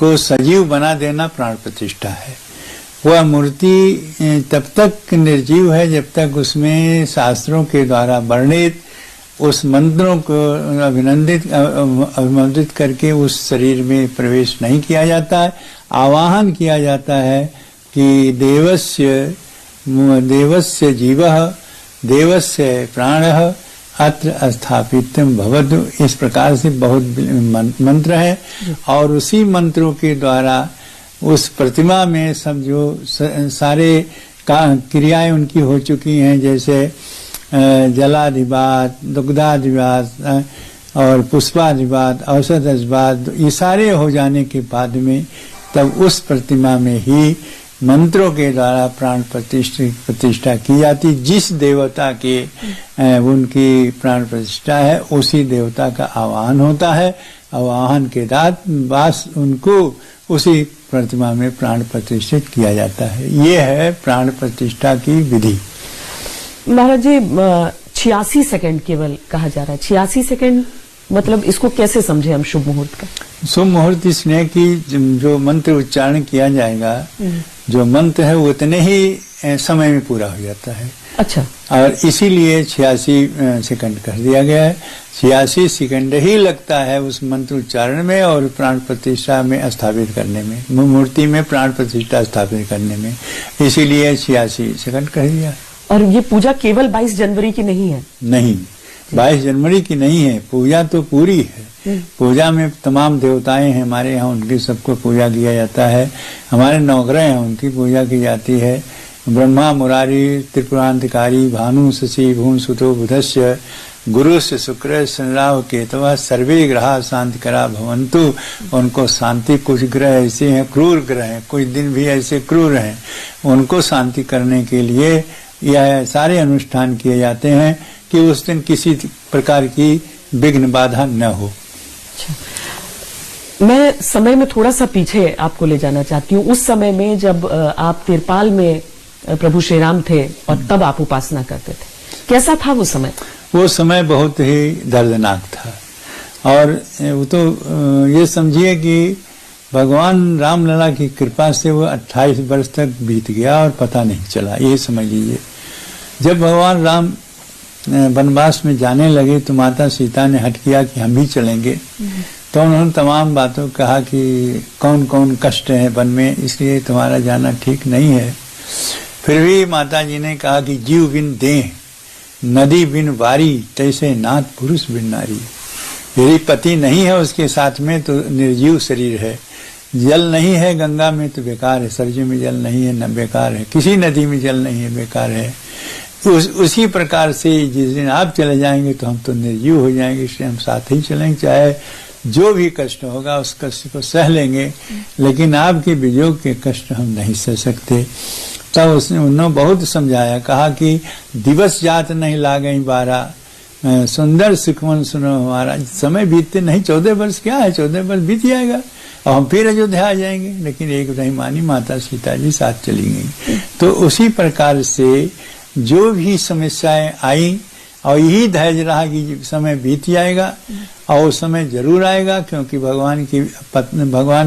को सजीव बना देना प्राण प्रतिष्ठा है। वह मूर्ति तब तक निर्जीव है जब तक उसमें शास्त्रों के द्वारा वर्णित उस मंत्रों को अभिमंत्रित करके उस शरीर में प्रवेश नहीं किया जाता है। आवाहन किया जाता है कि देवस्य जीवः देवस्य प्राणः अत्र स्थापितम भवतु, इस प्रकार से बहुत मंत्र है। और उसी मंत्रों के द्वारा उस प्रतिमा में सब जो सारे क्रियाएं उनकी हो चुकी हैं, जैसे जलाधिवात, दुग्धाधिवात और पुष्पाधिवात, औषधाधिवात, ये सारे हो जाने के बाद में तब उस प्रतिमा में ही मंत्रों के द्वारा प्राण प्रतिष्ठा की जाती। जिस देवता के उनकी प्राण प्रतिष्ठा है उसी देवता का आवाहन होता है। आवाहन के बाद उनको उसी प्रतिमा में प्राण प्रतिष्ठित किया जाता है। ये है प्राण प्रतिष्ठा की विधि। महाराज जी 86 सेकंड केवल कहा जा रहा है। 86 सेकंड मतलब इसको कैसे समझे हम शुभ मुहूर्त का? शुभ मुहूर्त इसलिए कि जो मंत्र उच्चारण किया जाएगा, जो मंत्र है वो उतने ही समय में पूरा हो जाता है। अच्छा। और इसीलिए 86 सेकंड कर दिया गया है। 86 सेकंड ही लगता है उस मंत्र उच्चारण में और प्राण प्रतिष्ठा में स्थापित करने में, मूर्ति में प्राण प्रतिष्ठा स्थापित करने में, इसीलिए 86 सेकंड कर दिया। और ये पूजा केवल 22 जनवरी की नहीं है? नहीं, 22 जनवरी की नहीं है। पूजा तो पूरी है। पूजा में तमाम देवताएं हैं हमारे यहाँ, उनकी सबको पूजा किया जाता है। हमारे नवग्रह हैं, उनकी पूजा की जाती है। ब्रह्मा मुरारी त्रिपुरांतकारी भानु शशि भूम सुतो बुधस्य गुरुस्य शुक्र शनिराव केतवा सर्वे ग्रह शांतिकरा भवन्तु। उनको शांति, कुछ ग्रह ऐसे हैं क्रूर ग्रह हैं, कुछ दिन भी ऐसे क्रूर हैं, उनको शांति करने के लिए यह सारे अनुष्ठान किए जाते हैं कि उस दिन किसी प्रकार की विघ्न बाधा न हो। अच्छा। मैं समय में थोड़ा सा पीछे आपको ले जाना चाहती हूँ। उस समय में जब आप तिरपाल में प्रभु श्री राम थे और तब आप उपासना करते थे, कैसा था वो समय? वो समय बहुत ही दर्दनाक था। और वो तो ये समझिए कि भगवान रामलला की कृपा से वो 28 वर्ष तक बीत गया और पता नहीं चला। ये समझ लीजिए, जब भगवान राम वनवास में जाने लगे तो माता सीता ने हट किया कि हम भी चलेंगे। तो उन्होंने तमाम बातों कहा कि कौन कौन कष्ट है वन में, इसलिए तुम्हारा जाना ठीक नहीं है। फिर भी माता जी ने कहा कि जीव बिन देह नदी बिन वारी, तैसे नाथ पुरुष बिन नारी। यदि पति नहीं है उसके साथ में तो निर्जीव शरीर है। जल नहीं है गंगा में तो बेकार है, सरजू में जल नहीं है न बेकार है, किसी नदी में जल नहीं है बेकार है। उसी प्रकार से जिस दिन आप चले जाएंगे तो हम तो निर्जीव हो जाएंगे, इसलिए हम साथ ही चलेंगे। चाहे जो भी कष्ट होगा उस कष्ट को सह लेंगे, लेकिन आपके वियोग के कष्ट हम नहीं सह सकते। तब उसने उन्होंने बहुत समझाया, कहा कि दिवस जात नहीं लागई बारा, सुंदर सुखमन सुनो हमारा। समय बीतते नहीं, 14 वर्ष क्या है, 14 वर्ष बीत जाएगा और हम फिर अयोध्या आ जाएंगे। लेकिन एक नहीं मानी, माता सीता जी साथ चली गई। तो उसी प्रकार से जो भी समस्याएं आई और यही धैर्य रहा कि समय बीत जाएगा और वो समय जरूर आएगा, क्योंकि भगवान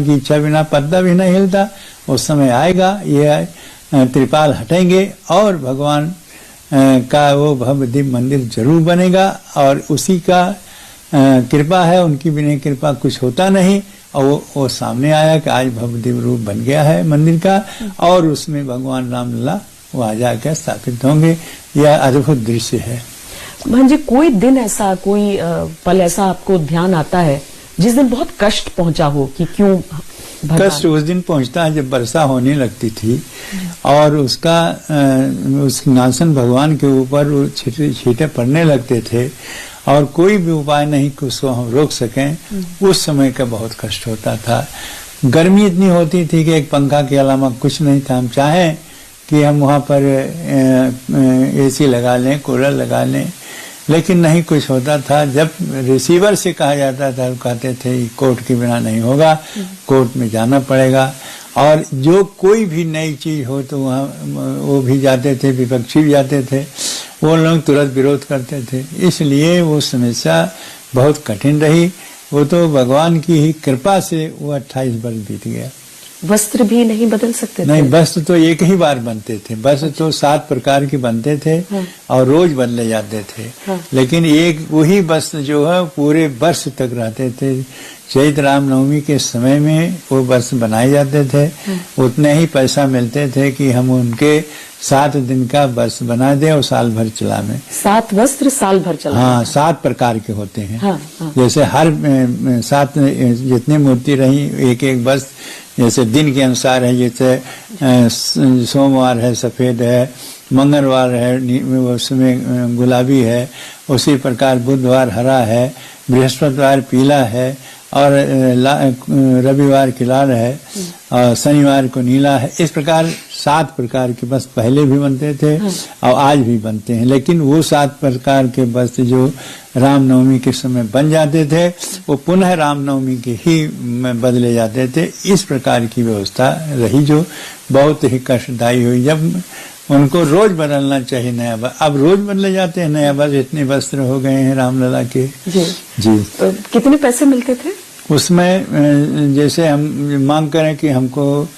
की इच्छा बिना पत्ता भी नहीं हिलता। उस समय आएगा, ये त्रिपाल हटेंगे और भगवान का वो भव्य दिव्य मंदिर जरूर बनेगा। और उसी का कृपा है, उनकी बिना कृपा कुछ होता नहीं। और वो सामने आया कि आज भव्य दिव्य रूप बन गया है मंदिर का, और उसमें भगवान रामलला वहां जाकर स्थापित होंगे। यह अद्भुत दृश्य है। जी, कोई दिन ऐसा, कोई पल ऐसा आपको ध्यान आता है जिस दिन बहुत कष्ट पहुंचा हो कि क्यों? कष्ट उस दिन पहुंचता है जब वर्षा होने लगती थी और उसका उस नासन भगवान के ऊपर छींटे पड़ने लगते थे और कोई भी उपाय नहीं कि उसको हम रोक सकें। उस समय का बहुत कष्ट होता था। गर्मी इतनी होती थी कि एक पंखा के अलावा कुछ नहीं था। हम चाहें कि हम वहाँ पर एसी लगा लें, कूलर लगा लें, लेकिन नहीं कुछ होता था। जब रिसीवर से कहा जाता था, कहते थे कोर्ट के बिना नहीं होगा, कोर्ट में जाना पड़ेगा। और जो कोई भी नई चीज हो तो वहाँ वो भी जाते थे, विपक्षी भी जाते थे, वो लोग तुरंत विरोध करते थे। इसलिए वो समस्या बहुत कठिन रही। वो तो भगवान की ही कृपा से वो 28 वर्ष बीत गया। वस्त्र भी नहीं बदल सकते थे? नहीं, वस्त्र तो एक ही बार बनते थे। वस्त्र तो 7 प्रकार के बनते थे और रोज बदले जाते थे। लेकिन एक वही वस्त्र जो है पूरे वर्ष तक रहते थे। चैत्र रामनवमी के समय में वो वस्त्र बनाए जाते थे, उतने ही पैसा मिलते थे कि हम उनके 7 दिन का वस्त्र बना दे और साल भर चला में। 7 वस्त्र साल भर चला? हाँ, 7 प्रकार के होते हैं। हाँ। जैसे हर 7 जितनी मूर्ति रही, एक एक वस्त्र जैसे दिन के अनुसार है। जैसे सोमवार है सफेद है, मंगलवार है उसमें गुलाबी है, उसी प्रकार बुधवार हरा है, बृहस्पतिवार पीला है और रविवार की लाल है और शनिवार को नीला है। इस प्रकार 7 प्रकार के वस्त्र पहले भी बनते थे और आज भी बनते हैं। लेकिन वो 7 प्रकार के वस्त्र जो रामनवमी के समय बन जाते थे वो पुनः रामनवमी के ही बदले जाते थे। इस प्रकार की व्यवस्था रही जो बहुत ही कष्टदायी हुई। जब उनको रोज बदलना चाहिए नया वस्त्र, अब रोज बदले जाते हैं नया वस्त्र। इतने वस्त्र हो गए हैं रामलला के। जी। कितने पैसे मिलते थे उसमें? जैसे हम मांग करें कि हमको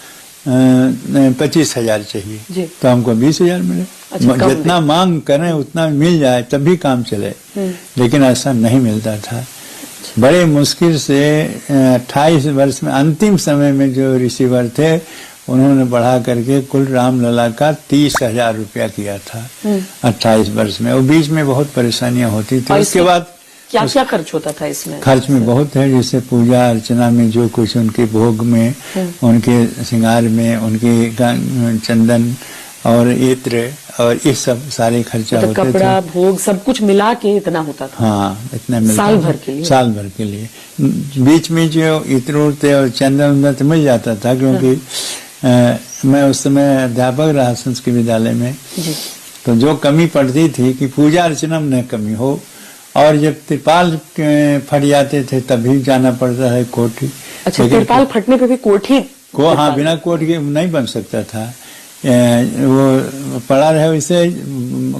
25,000 चाहिए तो हमको 20,000 मिले। अच्छा, जितना मांग करें उतना मिल जाए तभी काम चले। लेकिन ऐसा नहीं मिलता था। बड़े मुश्किल से 28 वर्ष में अंतिम समय में जो रिसीवर थे उन्होंने बढ़ा करके कुल रामलला का 30,000 रुपया किया था 28 वर्ष में। और बीच में बहुत परेशानियां होती थी। उसके बाद क्या क्या खर्च होता था इसमें? खर्च में बहुत है। जैसे पूजा अर्चना में जो कुछ उनके भोग में, उनके श्रृंगार में, उनके चंदन और इत्र और ये सब सारे खर्चा होते थे। कपड़ा भोग सब कुछ मिला के इतना होता था? हाँ, इतना मिलता साल भर के लिए? साल भर के लिए। बीच में जो इत्र उड़ते और चंदन तो मिल जाता था क्योंकि मैं उस समय अध्यापक रहा संस्कृत विद्यालय में। तो जो कमी पड़ती थी कि पूजा अर्चना में कमी हो, और जब तिरपाल फट जाते थे तभी जाना पड़ता है कोठी। अच्छा, तिरपाल फटने पे भी कोठी को? हाँ, बिना कोट के नहीं बन सकता था। वो पड़ा रहे वैसे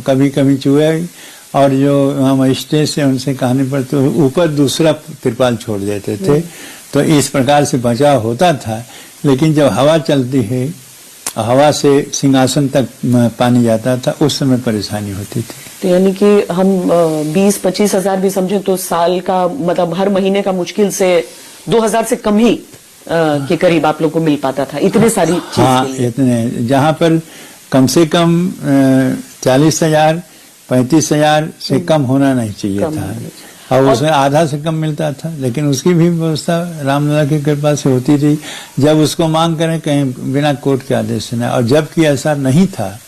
कभी कभी चूहे और जो हम स्टेज से उनसे कहने पर तो ऊपर दूसरा तिरपाल छोड़ देते थे। तो इस प्रकार से बचाव होता था। लेकिन जब हवा चलती है, हवा से सिंहासन तक पानी जाता था, उस समय परेशानी होती थी। तो यानी कि हम 20-25 हजार भी समझे तो साल का मतलब हर महीने का मुश्किल से 2,000 से कम ही के करीब आप लोग को मिल पाता था इतने सारी चीज। हाँ, इतने। जहाँ पर कम से कम 40,000 35,000 से कम होना नहीं चाहिए था और उसमें आधा से कम मिलता था। लेकिन उसकी भी व्यवस्था रामलला की कृपा से होती थी। जब उसको मांग करें कहीं बिना कोर्ट के आदेश से, और जबकि ऐसा नहीं था।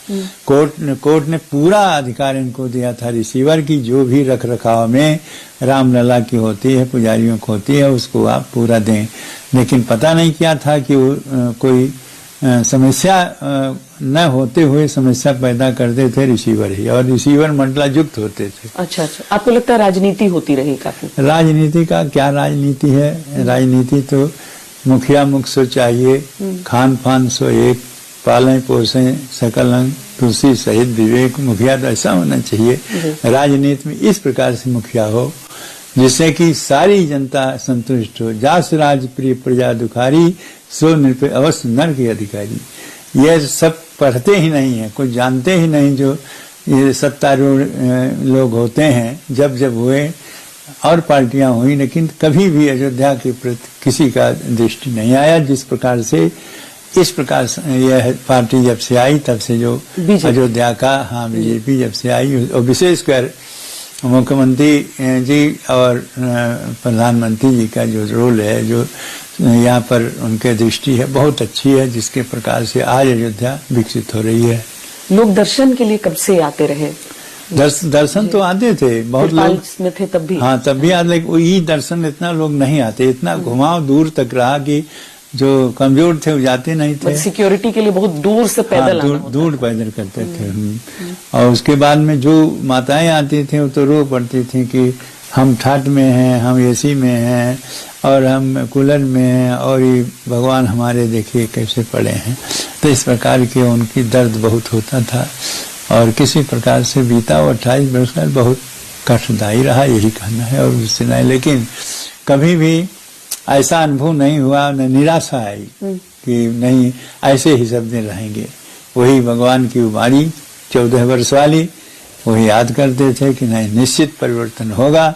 कोर्ट ने पूरा अधिकार इनको दिया था। रिसीवर की जो भी रख रखाव में रामलला की होती है, पुजारियों को होती है, उसको आप पूरा दें। लेकिन पता नहीं क्या था कि वो कोई समस्या न होते हुए समस्या पैदा करते थे रिसीवर ही, और रिसीवर मंडला युक्त होते थे। अच्छा, आपको लगता है राजनीति होती रही काफी? राजनीति का क्या राजनीति है? राजनीति तो मुखिया मुख सो चाहिए, खान पान सो एक, पालें पोसें सकल अंग, तुलसी सहित विवेक। मुखिया तो ऐसा होना चाहिए राजनीति में, इस प्रकार से मुखिया हो जिससे कि सारी जनता संतुष्ट हो। जास राज प्रिय प्रजा दुखारी, सो नृप अवश्य नर के अधिकारी। ये सब पढ़ते ही नहीं है, कुछ जानते ही नहीं। जो ये सत्तारूढ़ लोग होते हैं, जब जब हुए और पार्टियां हुई, लेकिन कभी भी अयोध्या के प्रति किसी का दृष्टि नहीं आया। जिस प्रकार से इस प्रकार से यह पार्टी जब से आई तब से जो अयोध्या का, हाँ, बीजेपी जब से आई, और विशेषकर मुख्यमंत्री जी और प्रधानमंत्री जी का जो रोल है, जो यहाँ पर उनके दृष्टि है, बहुत अच्छी है। जिसके प्रकार से आज अयोध्या विकसित हो रही है। लोग दर्शन के लिए कब से आते रहे? दर्शन तो आते थे बहुत लोग में थे तब भी। हाँ, तब भी आते, लेकिन ये दर्शन इतना लोग नहीं आते। इतना घुमाव दूर तक रहा कि जो कमजोर थे वो जाते नहीं थे। सिक्योरिटी के लिए बहुत दूर से पैदल दूर पैदल करते थे। और उसके बाद में जो माताएं आती थी वो तो रो पड़ती थी कि हम ठाट में हैं, हम एसी में हैं और हम कूलर में हैं, और ये भगवान हमारे देखिए कैसे पड़े हैं। तो इस प्रकार के उनकी दर्द बहुत होता था। और किसी प्रकार से बीता वो 28 वर्ष का बहुत कष्टदायी रहा, यही कहना है और उससे नहीं। लेकिन कभी भी ऐसा अनुभव नहीं हुआ, न निराशा आई कि नहीं ऐसे ही सब दिन रहेंगे। वही भगवान की उबारी 14 वर्ष वाली वही याद करते थे कि नहीं निश्चित परिवर्तन होगा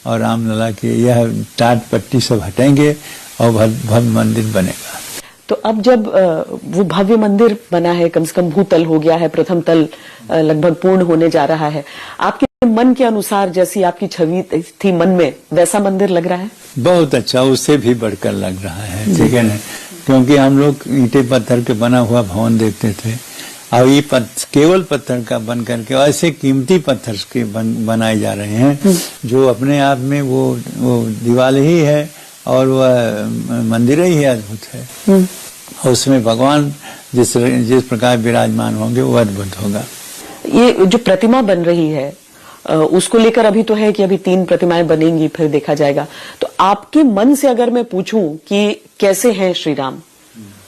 और रामलला के यह टाट पट्टी सब हटेंगे और भव्य मंदिर बनेगा। तो अब जब वो भव्य मंदिर बना है, कम से कम भूतल हो गया है, प्रथम तल लगभग पूर्ण होने जा रहा है, आपके मन के अनुसार जैसी आपकी छवि थी मन में वैसा मंदिर लग रहा है? बहुत अच्छा, उससे भी बढ़कर लग रहा है, ठीक है ना, क्योंकि हम लोग ईंटे पत्थर के बना हुआ भवन देखते थे और ये केवल पत्थर का बन करके ऐसे कीमती पत्थर के बनाए जा रहे हैं जो अपने आप में वो दीवार ही है और वह मंदिर ही अद्भुत है। और उसमें भगवान जिस प्रकार विराजमान होंगे वो अद्भुत होगा। ये जो प्रतिमा बन रही है उसको लेकर अभी तो है कि अभी 3 प्रतिमाएं बनेंगी, फिर देखा जाएगा। तो आपके मन से अगर मैं पूछूं कि कैसे हैं श्री राम,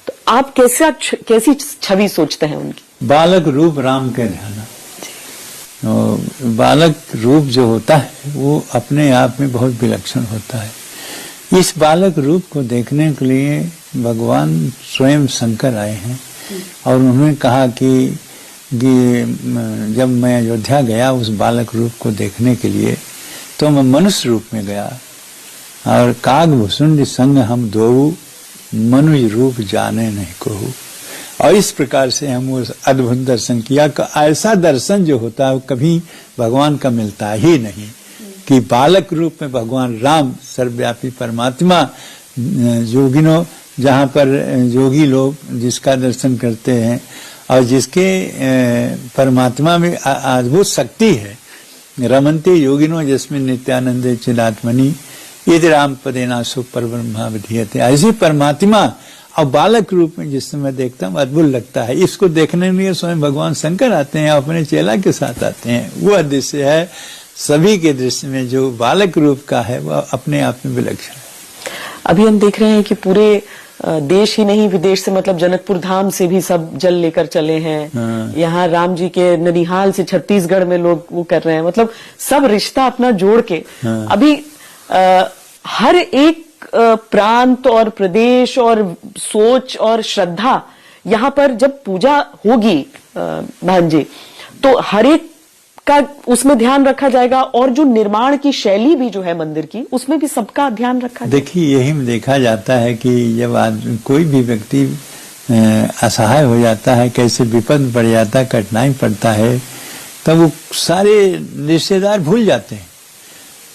तो आप कैसी छवि सोचते हैं उनकी? बालक रूप राम के ध्यान। बालक रूप जो होता है वो अपने आप में बहुत विलक्षण होता है। इस बालक रूप को देखने के लिए भगवान स्वयं शंकर आए हैं और उन्होंने कहा कि जब मैं अयोध्या गया उस बालक रूप को देखने के लिए तो मैं मनुष्य रूप में गया और काग भुसुंड संग हम दो मनुष्य रूप जाने नहीं कहूं। और इस प्रकार से हम उस अद्भुत दर्शन किया। ऐसा दर्शन जो होता है वो कभी भगवान का मिलता ही नहीं कि बालक रूप में भगवान राम सर्वव्यापी परमात्मा योगिनो, जहाँ पर योगी लोग जिसका दर्शन करते हैं और जिसके परमात्मा में अद्भुत शक्ति है। रमन्ते योगिनो जिसमें नित्यानंदे चिदात्मनि यदि राम पदेना सो परब्रह्मा विधीयते। ऐसी परमात्मा और बालक रूप में जिस समय देखता हूँ अद्भुत लगता है। इसको देखने के लिए स्वयं भगवान शंकर आते हैं, अपने चेला के साथ आते हैं। वह दृश्य है सभी के दृश्य में जो बालक रूप का है वह अपने आप में विलक्षण है। अभी हम देख रहे हैं कि पूरे देश ही नहीं विदेश से, मतलब जनकपुर धाम से भी सब जल लेकर चले हैं। यहाँ राम जी के ननिहाल से छत्तीसगढ़ में लोग वो कर रहे हैं, मतलब सब रिश्ता अपना जोड़ के अभी हर एक प्रांत और प्रदेश और सोच और श्रद्धा यहाँ पर जब पूजा होगी बहन जी, तो हर एक का उसमें ध्यान रखा जाएगा और जो निर्माण की शैली भी जो है मंदिर की उसमें भी सबका ध्यान रखा जाएगा। देखिए यही में देखा जाता है कि जब कोई भी व्यक्ति असहाय हो जाता है, कैसे विपद पड़ जाता है, कठिनाई पड़ता है, तब वो सारे रिश्तेदार भूल जाते हैं।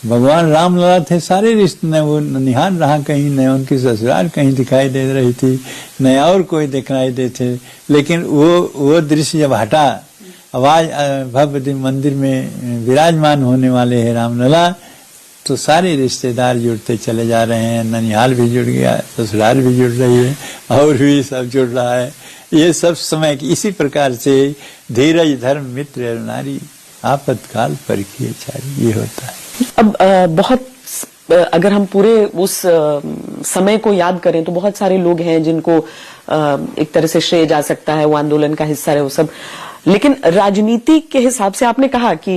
भगवान रामलला थे, सारे रिश्ते न वो निहाल रहा कहीं, न उनकी ससुराल कहीं दिखाई दे रही थी, न और कोई दिखाई देते, लेकिन वो दृश्य जब हटा, आवाज भव्य मंदिर में विराजमान होने वाले हैं रामलला, तो सारे रिश्तेदार जुड़ते चले जा रहे हैं। ननिहाल भी जुड़ गया, ससुराल भी जुड़ रही है और भी सब जुड़ रहा है। ये सब समय की इसी प्रकार से धीरज धर्म मित्र नारी आपातकाल परखिए चारी, ये होता है। अब बहुत अगर हम पूरे उस समय को याद करें तो बहुत सारे लोग हैं जिनको एक तरह से श्रेय जा सकता है, वो आंदोलन का हिस्सा है वो सब। लेकिन राजनीति के हिसाब से आपने कहा कि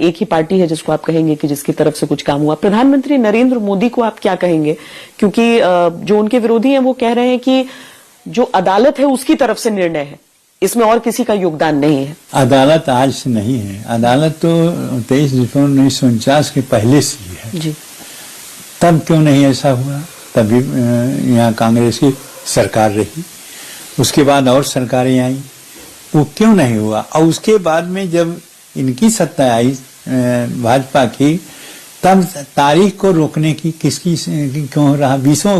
एक ही पार्टी है जिसको आप कहेंगे कि जिसकी तरफ से कुछ काम हुआ। प्रधानमंत्री नरेंद्र मोदी को आप क्या कहेंगे? क्योंकि जो उनके विरोधी हैं वो कह रहे हैं कि जो अदालत है उसकी तरफ से निर्णय है, इसमें और किसी का योगदान नहीं है। अदालत आज से नहीं है, अदालत तो 23 दिसंबर 1949 के पहले से ही है जी। तब क्यों नहीं ऐसा हुआ? तभी यहाँ कांग्रेस की सरकार रही, उसके बाद और सरकारें आई, वो क्यों नहीं हुआ? और उसके बाद में जब इनकी सत्ता आई भाजपा की, तब तारीख को रोकने की किसकी क्यों रहा? 20